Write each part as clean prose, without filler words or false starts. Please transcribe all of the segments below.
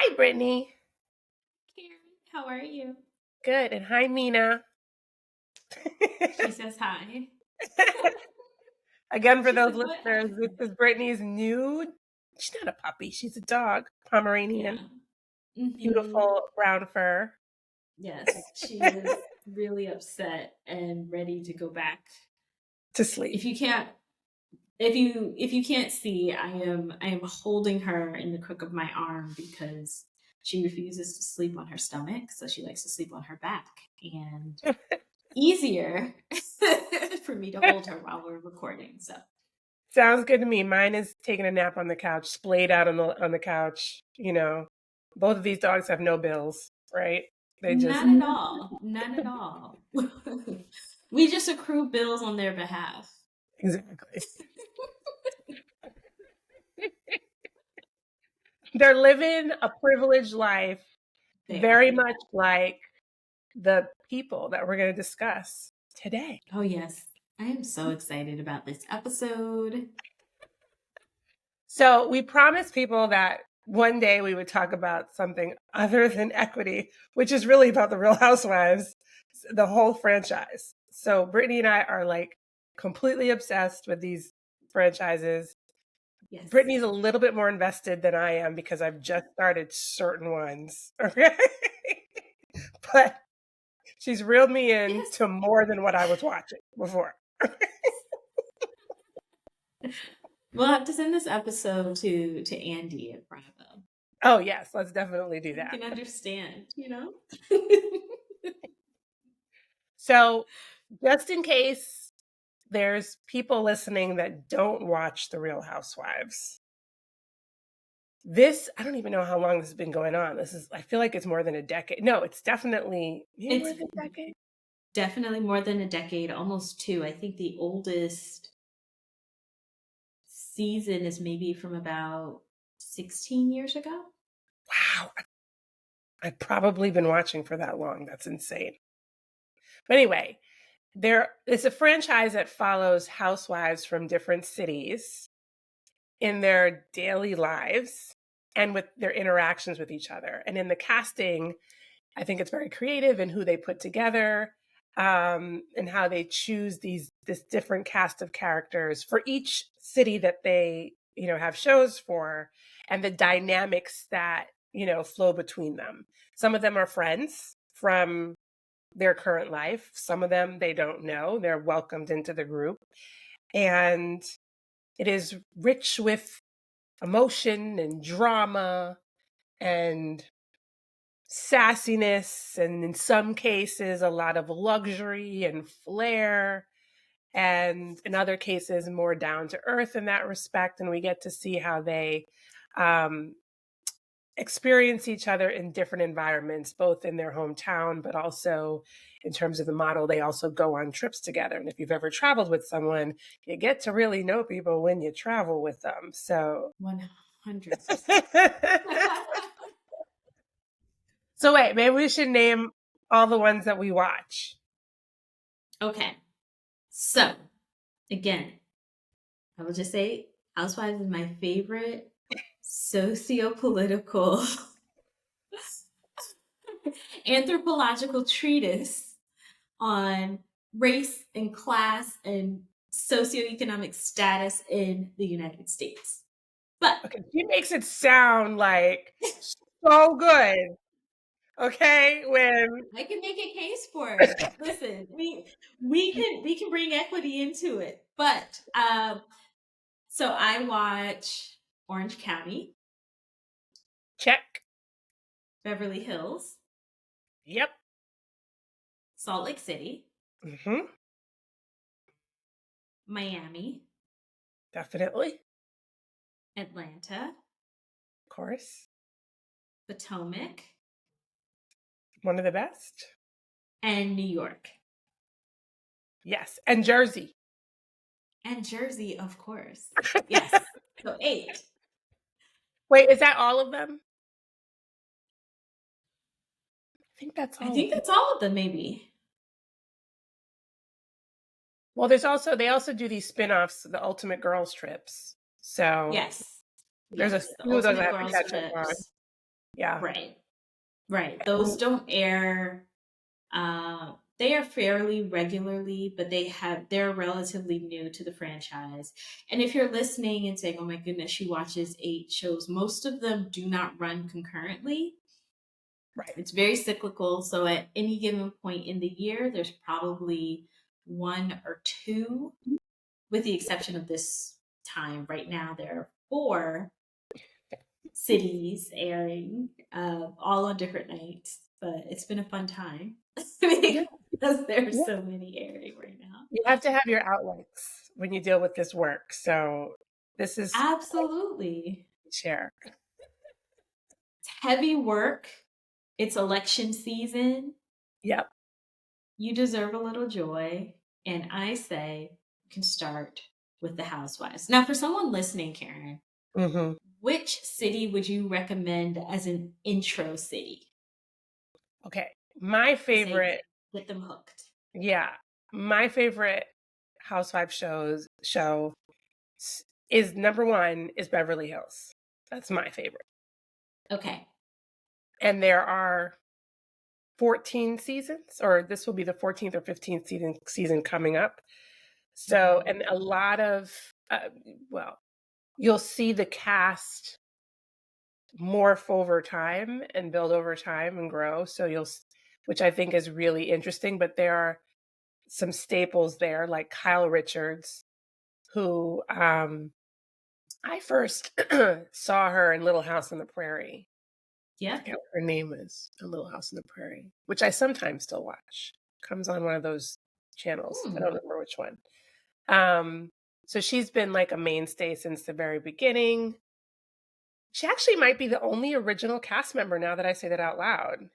Hi, Brittany. Karen, how are you? Good. And hi, Mina. She says hi. Again, for She those said, what listeners, this happened? is Brittany's new, she's not a puppy, she's a dog, Yeah. Pomeranian, Mm-hmm. beautiful brown fur Yes, she is really upset and ready to go back. to sleep. If you can't if you can't see, I am holding her in the crook of my arm because she refuses to sleep on her stomach, so she likes to sleep on her back. And easier for me to hold her while we're recording. So Sounds good to me. Mine is taking a nap on the couch, splayed out on the couch. Both of these dogs have no bills, right? They just Not at all. Not at all. We just accrue bills on their behalf. exactly. They're living a privileged life, They are. very much like the people that we're going to discuss today. Oh, yes. I am so excited about this episode. So we promised people that one day we would talk about something other than equity, which is really about the Real Housewives, the whole franchise. So Brittany and I are like completely obsessed with these franchises. Yes. Brittany's a little bit more invested than I am because I've just started certain ones. Okay. But she's reeled me in Yes. to more than what I was watching before. We'll have to send this episode to Andy at Bravo. Oh, yes, let's definitely do So you that. can understand. So, just in case there's people listening that don't watch The Real Housewives, I don't even know how long this has been going on. I feel like it's more than a decade. No, it's definitely more It's than a decade. definitely more than a decade, almost two. I think the oldest season is maybe from about 16 years ago. Wow. I've probably been watching for that long. That's insane. But anyway, it's a franchise that follows housewives from different cities in their daily lives and with their interactions with each other. And in the casting, I think it's very creative in who they put together, and how they choose this different cast of characters for each city that they have shows for, and the dynamics that flow between them. Some of them are friends from their current life. Some of them they don't know. They're welcomed into the group, and it is rich with emotion and drama and sassiness, and in some cases a lot of luxury and flair, and in other cases more down to earth in that respect. And we get to see how they um, experience each other in different environments, both in their hometown, but also in terms of the model, they also go on trips together. And if you've ever traveled with someone, you get to really know people when you travel with them. So 100%. so wait, maybe we should name all the ones that we watch. Okay. So, again, I will just say Housewives is my favorite socio-political anthropological treatise on race and class and socioeconomic status in the United States. But Okay, she makes it sound like so good. Okay, when I can make a case for it. Listen, we can bring equity into it. But so I watch Orange County, check. Beverly Hills, Yep. Salt Lake City, Mm-hmm. Miami, Definitely. Atlanta, Of course. Potomac, One of the best. and New York. Yes. And Jersey. And Jersey, of course. Yes. So 8. Wait, is that all of them? I think that's I all of think them. that's all of them, maybe. Well, they also do these spin-offs, the Ultimate Girls Trips. So Yes. there's a Yes. The few of those I Ultimate have to Girls catch up on. Trips. Yeah. Right. Those don't air. They are fairly regularly, but they're relatively new to the franchise. And if you're listening and saying, "Oh my goodness, she watches 8 shows," most of them do not run concurrently. Right. It's very cyclical. So at any given point in the year, there's probably one or two, with the exception of this time. Right now, there are 4 cities airing, all on different nights. But it's been a fun time Yeah. because there's Yeah. so many airing right now. You have to have your outlets when you deal with this work. So this is Absolutely. share. It's heavy work. It's election season. Yep. You deserve a little joy. And I say you can start with the Housewives. Now, for someone listening, Karen, Hmm. which city would you recommend as an intro city Okay. My to say favorite, get them hooked? yeah, my favorite housewife show is number one is Beverly Hills. That's my favorite. Okay. And there are 14 seasons, or this will be the 14th or 15th season coming up. So, Mhm. and a lot of, well, you'll see the cast morph over time and build over time and grow. So which I think is really interesting. But there are some staples there, like Kyle Richards, who I first saw her in Little House on the Prairie. I Yep. forget what her name is, A Little House on the Prairie, which I sometimes still watch. Comes on one of those channels. I don't Hmm. remember which one. Um, so she's been like a mainstay since the very beginning. She actually might be the only original cast member now that I say that out loud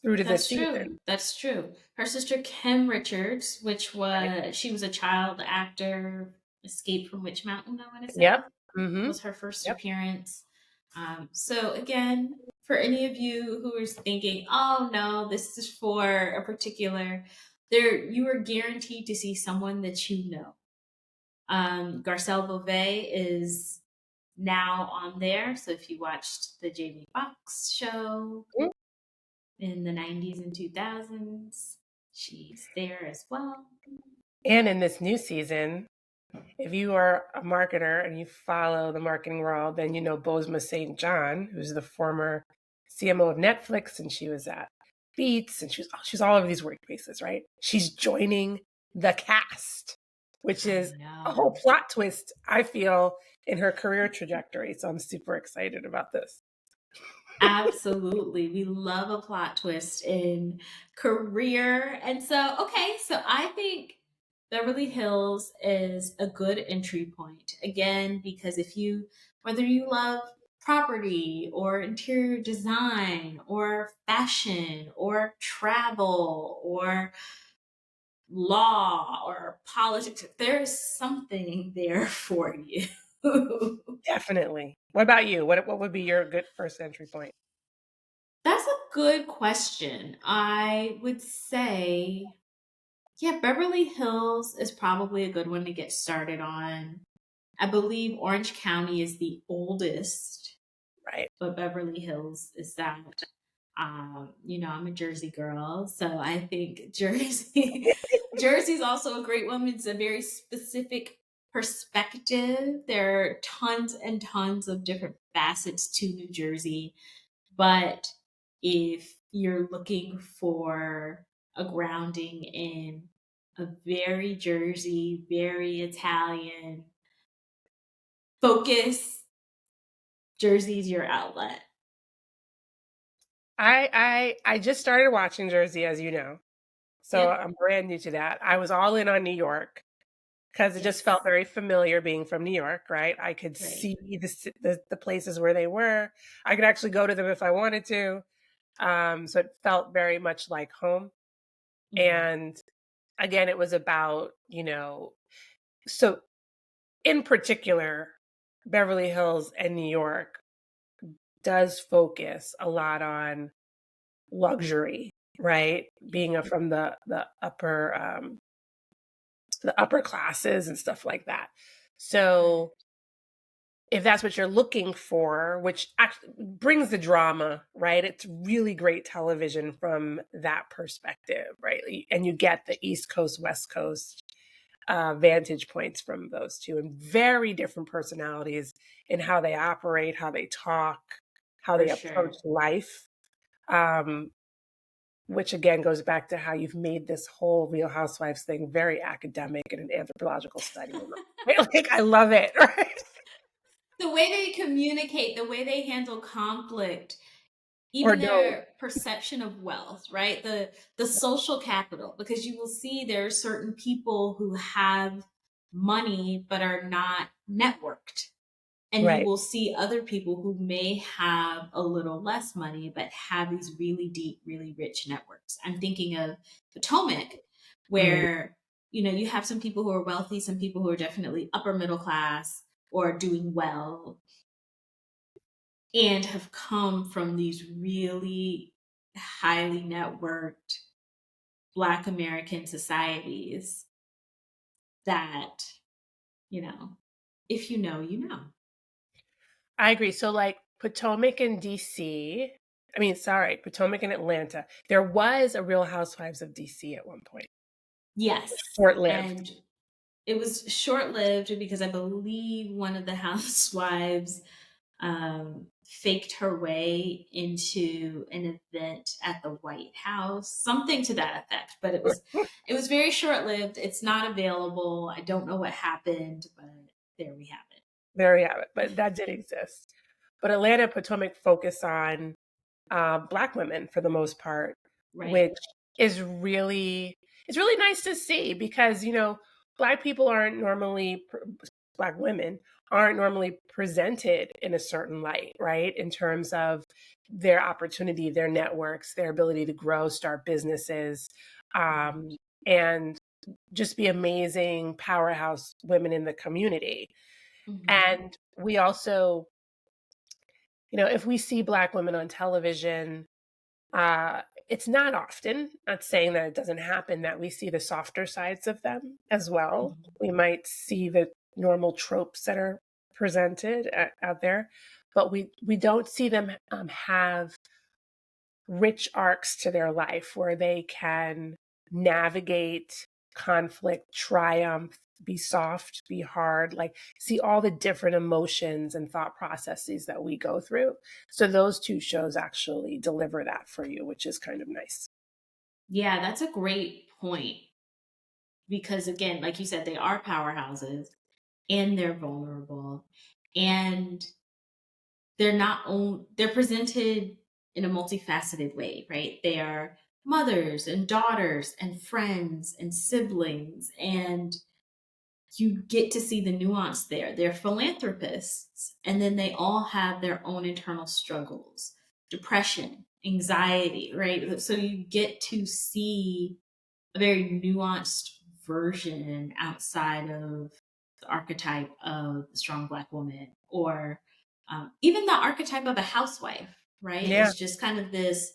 through to this That's true. season, That's true. Her sister Kim Richards, right? she was a child actor, Escape from Witch Mountain, I want to Yep. say, Mhm. was her first Yep. appearance. So again, for any of you who is thinking, "Oh no, this is for a particular," you are guaranteed to see someone that you know. Garcelle Beauvais is now on there. So if you watched the Jamie Foxx show Mm. in the 90s and 2000s, she's there as well. And in this new season, if you are a marketer and you follow the marketing world, then you know Bozoma St. John, who's the former CMO of Netflix, and she was at Beats, and she's all over these workplaces, right? She's joining the cast, which I is a whole know. plot twist, I feel, in her career trajectory. So I'm super excited about this. Absolutely. We love a plot twist in career. And so, okay, so I think Beverly Hills is a good entry point. Again, because whether you love property or interior design or fashion or travel or law or politics, there's something there for you. Definitely. What about you? What would be your good first entry point? That's a good question. I would say, yeah, Beverly Hills is probably a good one to get started on. I believe Orange County is the oldest, Right. but Beverly Hills is that. I'm a Jersey girl, so I think Jersey Jersey is also a great one. It's a very specific perspective. There are tons and tons of different facets to New Jersey, but if you're looking for a grounding in a very Jersey, very Italian focus, Jersey's your outlet. I just started watching Jersey, as you know. So Yep. I'm brand new to that. I was all in on New York because it just felt Yes. very familiar being from New York, right? I could Right. see the places where they were. I could actually go to them if I wanted to. So it felt very much like home. Mhm. And again, it was about, so in particular, Beverly Hills and New York does focus a lot on luxury, right? Being from the upper classes and stuff like that. So if that's what you're looking for, which actually brings the drama, right? It's really great television from that perspective, right? And you get the East Coast, West Coast vantage points from those two, and very different personalities in how they operate, how they talk, how For they approach sure. life. Um, which again goes back to how you've made this whole Real Housewives thing very academic and an anthropological study. Like, I love it, right? The way they communicate, the way they handle conflict, Or even no, their perception of wealth, right? The social capital, because you will see there are certain people who have money but are not networked. And you right. will see other people who may have a little less money but have these really deep, really rich networks. I'm thinking of Potomac, Mm, where you have some people who are wealthy, some people who are definitely upper middle class or doing well, and have come from these really highly networked Black American societies that, you know, if you know, you know. I agree. So, like Potomac and DC, I mean, sorry, Potomac and Atlanta. There was a Real Housewives of DC at one point, Yes. short lived. And it was short lived because I believe one of the housewives faked her way into an event at the White House, something to that effect. But it was very short lived. It's not available. I don't know what happened, but there we have it. There we have it. But that did exist. But Atlanta and Potomac focus on Black women for the most part, Right. which is really it's really nice to see because Black people aren't normally Black women aren't normally presented in a certain light, right? In terms of their opportunity, their networks, their ability to grow, start businesses, and just be amazing powerhouse women in the community. Mm-hmm. And we also, if we see Black women on television, uh, it's not often, not saying that it doesn't happen, that we see the softer sides of them as well. Mm-hmm. We might see the normal tropes that are presented out there, but we don't see them have rich arcs to their life where they can navigate conflict, triumph, be soft, be hard, like see all the different emotions and thought processes that we go through. So those two shows actually deliver that for you, which is kind of nice. Yeah, that's a great point because, again, like you said, they are powerhouses and they're vulnerable. And they're presented in a multifaceted way, right? They are mothers and daughters and friends and siblings, and you get to see the nuance there. They're philanthropists, and then they all have their own internal struggles, depression, anxiety, right? So you get to see a very nuanced version outside of the archetype of the strong Black woman, or even the archetype of a housewife, right? Yeah. It's just kind of this,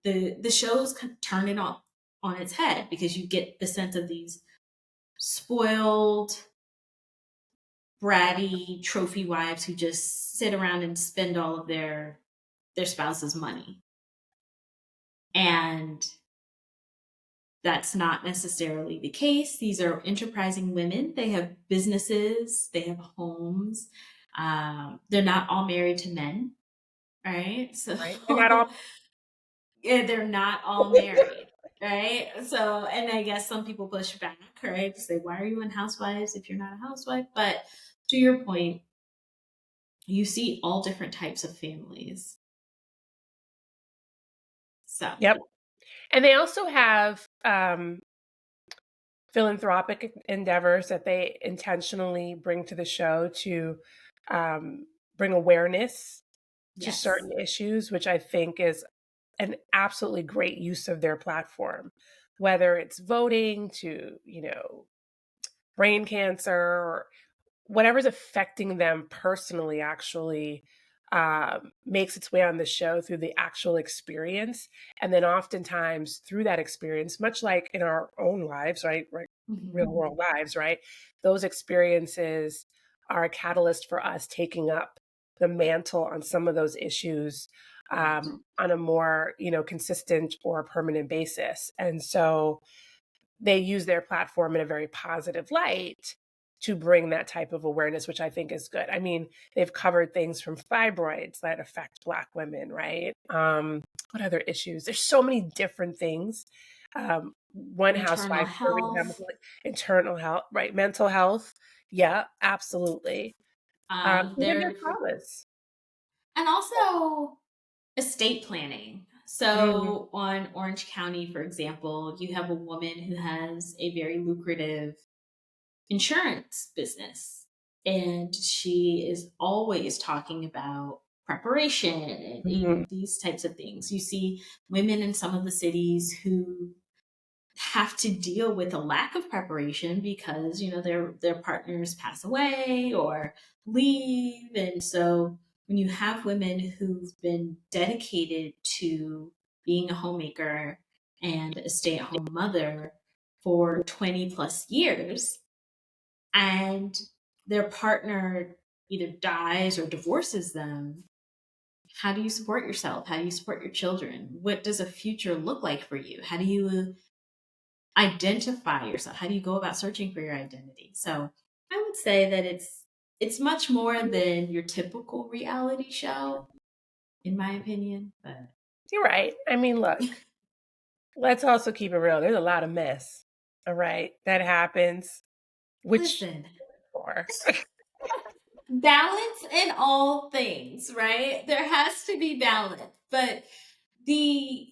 the shows kind of turn it on its head because you get the sense of these spoiled, bratty trophy wives who just sit around and spend all of their spouse's money. And that's not necessarily the case. These are enterprising women. They have businesses, they have homes. They're not all married to men, right? So Right. They're not all yeah, they're not all married, right? So, and I guess some people push back, right? To say, why are you in Housewives if you're not a housewife? But to your point, you see all different types of families. So, Yep. And they also have philanthropic endeavors that they intentionally bring to the show to bring awareness to yes. certain issues, which I think is an absolutely great use of their platform, whether it's voting to, brain cancer or whatever's affecting them personally, actually makes its way on the show through the actual experience. And then oftentimes through that experience, much like in our own lives, right? Real Hmm. world lives, right? Those experiences are a catalyst for us taking up the mantle on some of those issues Right. on a more, consistent or permanent basis. And so they use their platform in a very positive light to bring that type of awareness, which I think is good. I mean, they've covered things from fibroids that affect Black women, right? What other issues? There's so many different things. One Internal housewife, for health. example, internal health, right? Mental health. Yeah, absolutely. Even their There traumas. and also estate planning. Mhm. So on Orange County, for example, you have a woman who has a very lucrative insurance business. And she is always talking about preparation and Mhm. these types of things. You see women in some of the cities who have to deal with a lack of preparation because their partners pass away or leave, and so when you have women who've been dedicated to being a homemaker and a stay-at-home mother for 20 plus years, and their partner either dies or divorces them, how do you support yourself? How do you support your children? What does a future look like for you? How do you identify yourself? How do you go about searching for your identity? So I would say that it's much more than your typical reality show, in my opinion. But You're right. I mean, look, let's also keep it real. There's a lot of mess, all right, that happens, which listen, for. balance in all things, right? There has to be balance. But the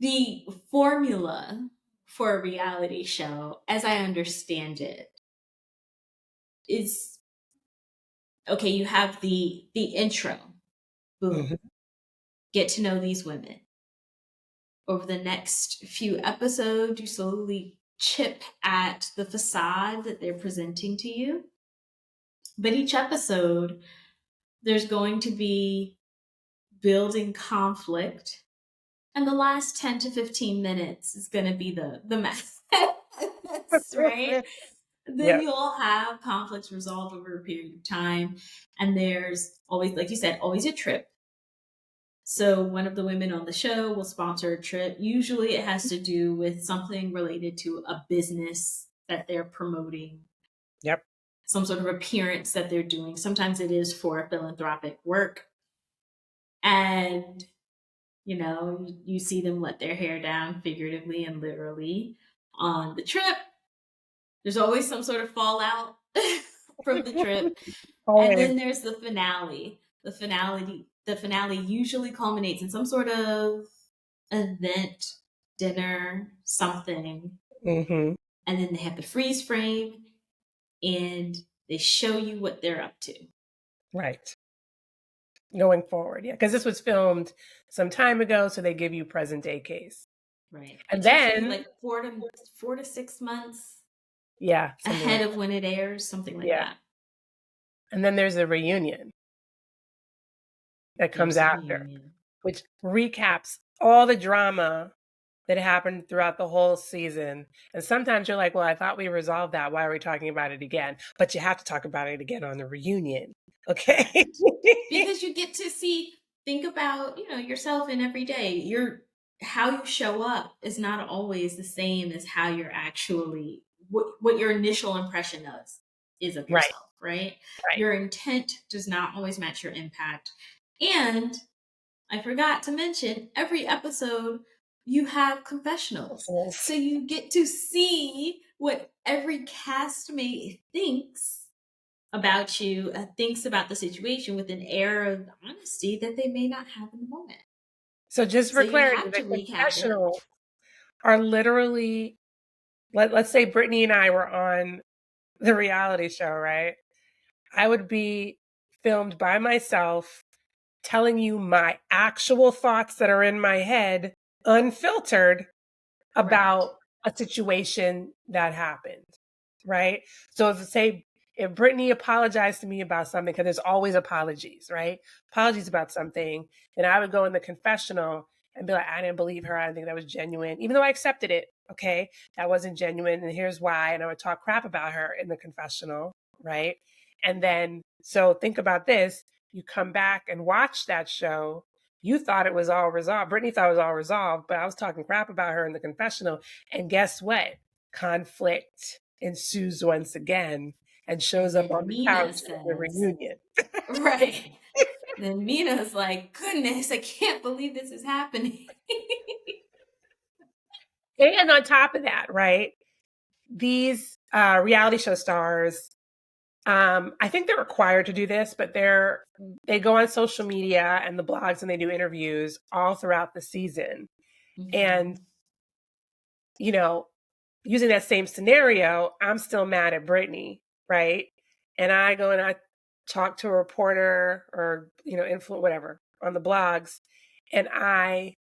the formula for a reality show, as I understand it, is okay. You have the intro, boom, Mhm. get to know these women. Over the next few episodes, you slowly chip at the facade that they're presenting to you. But each episode, there's going to be building conflict, and the last 10 to 15 minutes is going to be the mess, right? Then Yep. you'll have conflicts resolved over a period of time. And there's always, like you said, always a trip. So one of the women on the show will sponsor a trip. Usually it has to do with something related to a business that they're promoting, Yep. some sort of appearance that they're doing. Sometimes it is for philanthropic work. And you see them let their hair down figuratively and literally on the trip. There's always some sort of fallout from the trip. And Always. then there's the finale. The finale usually culminates in some sort of event, dinner, something. Mhm. And then they have the freeze frame and they show you what they're up to. Right. Going forward, yeah, because this was filmed some time ago, so they give you present day case. Right. And It's usually then like 4 to 6 months yeah, something ahead like of when it airs, something like yeah. that. And then there's a reunion that comes There's a after, reunion. which recaps all the drama that happened throughout the whole season. And sometimes you're like, well, I thought we resolved that. Why are we talking about it again? But you have to talk about it again on the reunion. Okay. Correct. Because you get to think about, yourself in every day. How you show up is not always the same as how you're actually what your initial impression is of Right. yourself, right? Right. Your intent does not always match your impact. And I forgot to mention, every episode you have confessionals. So you get to see what every castmate thinks about you, thinks about the situation with an air of honesty that they may not have in the moment. So just So for you clarity, have the to recap it. confessionals are literally let's say Brittany and I were on the reality show, right? I would be filmed by myself telling you my actual thoughts that are in my head, unfiltered, Correct. about a situation that happened, right? So if Brittany apologized to me about something, because there's always apologies, right? Apologies about something, then I would go in the confessional and be like, I didn't believe her. I didn't think that was genuine, even though I accepted it. Okay, that wasn't genuine, and here's why. And I would talk crap about her in the confessional, right? And then, so think about this, you come back and watch that show. You thought it was all resolved. Brittany thought it was all resolved, but I was talking crap about her in the confessional. And guess what? Conflict ensues once again and And shows up then on the Mina couch at the says, reunion. right. Then Mina's like, goodness, I can't believe this is happening. And on top of that, right? These reality show stars, I think they're required to do this, but they go on social media and the blogs and they do interviews all throughout the season. And, Mhm. you know, using that same scenario, I'm still mad at Brittany, right? And I go and I talk to a reporter or, whatever on the blogs, and I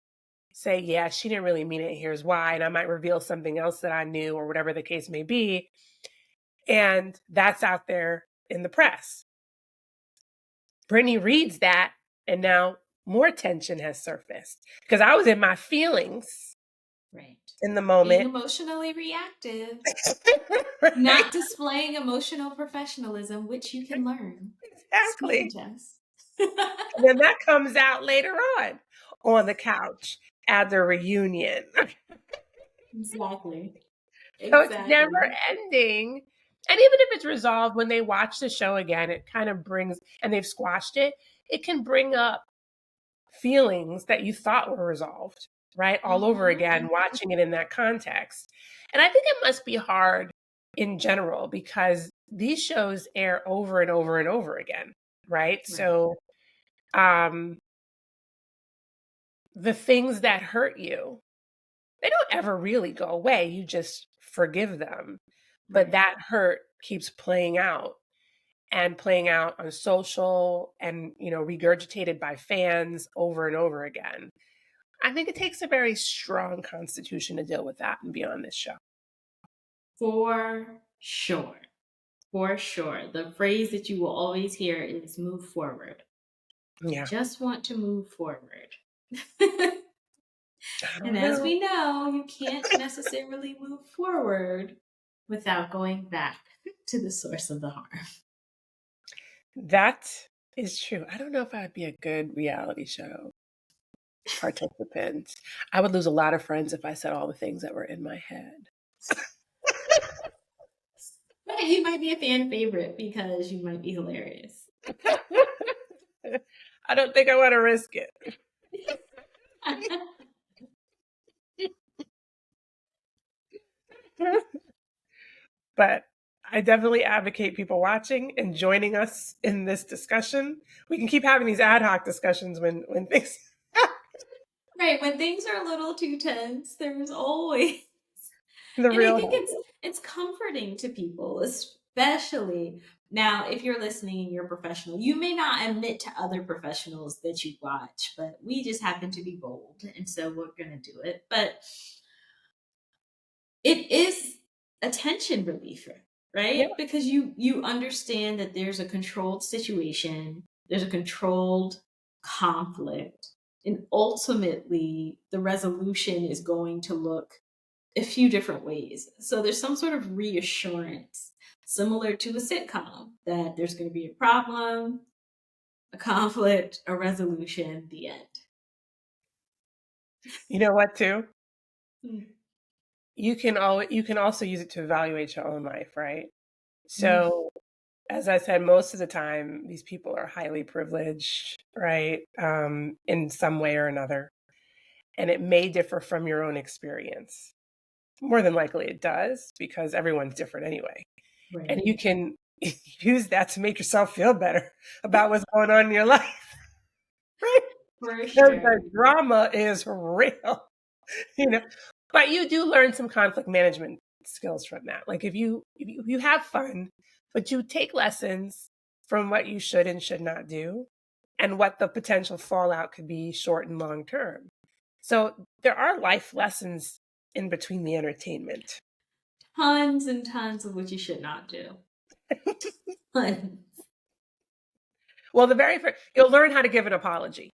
say, yeah, she didn't really mean it. Here's why. And I might reveal something else that I knew or whatever the case may be. And that's out there in the press. Brittany reads that, and now more tension has surfaced because I was in my feelings Right. in the Being moment. emotionally reactive, Right? not displaying emotional professionalism, which you can learn. Speaking Exactly. Jess. And then that comes out later on the couch at the reunion. Exactly. So it's never Exactly. ending. And even if it's resolved when they watch the show again, it kind of brings, and they've squashed it, it can bring up feelings that you thought were resolved, right? All over again, watching it in that context. And I think it must be hard in general because these shows air over and over and over again, right? Right. So um the things that hurt you, they don't ever really go away. You just forgive them. But Right. that hurt keeps playing out and playing out on social and, regurgitated by fans over and over again. I think it takes a very strong constitution to deal with that and be on this show. For sure. For sure. The phrase that you will always hear is move forward. Yeah. Just want to move forward. I And don't as know. we know, you can't necessarily move forward without going back to the source of the harm. That is true. I don't know if I'd be a good reality show participant. I would lose a lot of friends if I said all the things that were in my head. But you might be a fan favorite because you might be hilarious. I don't think I want to risk it. But I definitely advocate people watching and joining us in this discussion. We can keep having these ad hoc discussions when things Right, when things are a little too tense, there's always, the and I real think help. it's comforting to people, especially now if you're listening and you're a professional. You may not admit to other professionals that you watch, but we just happen to be bold, and so we're gonna do it. But it is a tension reliever, Yeah. right? Because you understand that there's a controlled situation, there's a controlled conflict, and ultimately the resolution is going to look a few different ways. So there's some sort of reassurance, similar to a sitcom, that there's going to be a problem, a conflict, a resolution, the end. You know what, too? Mm. You can also use it to evaluate your own life, right? Mm. So, as I said, most of the time, these people are highly privileged, right? In some way or another. And it may differ from your own experience. More than likely it does, because everyone's different anyway. And Right. you can use that to make yourself feel better about what's going on in your life, right? For Because sure. the drama is real, you know. But you do learn some conflict management skills from that. Like if you have fun, but you take lessons from what you should and should not do, and what the potential fallout could be short and long term. So there are life lessons in between the entertainment. Tons and tons of what you should not do. Tons. Well, the very first, you'll learn how to give an apology,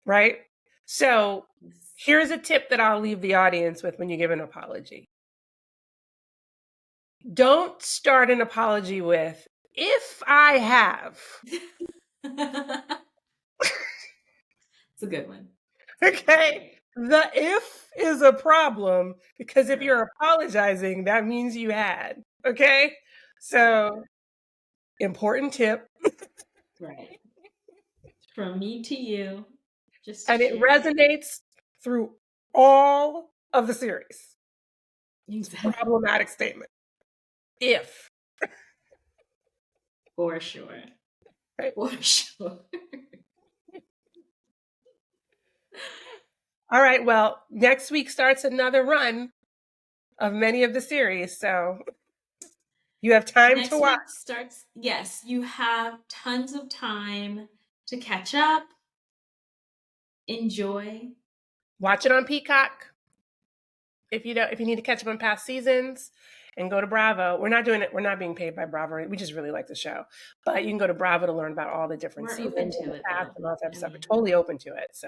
right? So here's a tip that I'll leave the audience with when you give an apology. Don't start an apology with, if I have. It's a good one. Okay? The if is a problem because if Right. you're apologizing, that means you had. Okay? So, important tip. Right. From me to you, just to And it share. resonates through all of the series. Exactly. Problematic statement. If. For sure. Right? For sure. All right. Well, next week starts another run of many of the series. So you have time to Next watch. week starts, yes, you have tons of time to catch up, enjoy. Watch it on Peacock. If you don't, if you need to catch up on past seasons, and go to Bravo. We're not doing it. We're not being paid by Bravo. We just really like the show, but you can go to Bravo to learn about all the different We're seasons open and to the it cast though. and all that type of I stuff. We're mean, totally open to it. So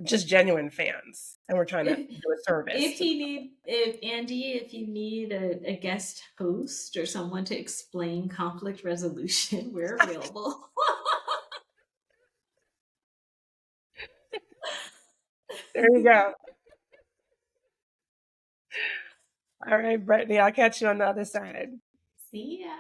just genuine fans, and we're trying to if do a service. if Andy, if you need a guest host or someone to explain conflict resolution, we're available. There you go. All right, Brittany. I'll catch you on the other side. See ya.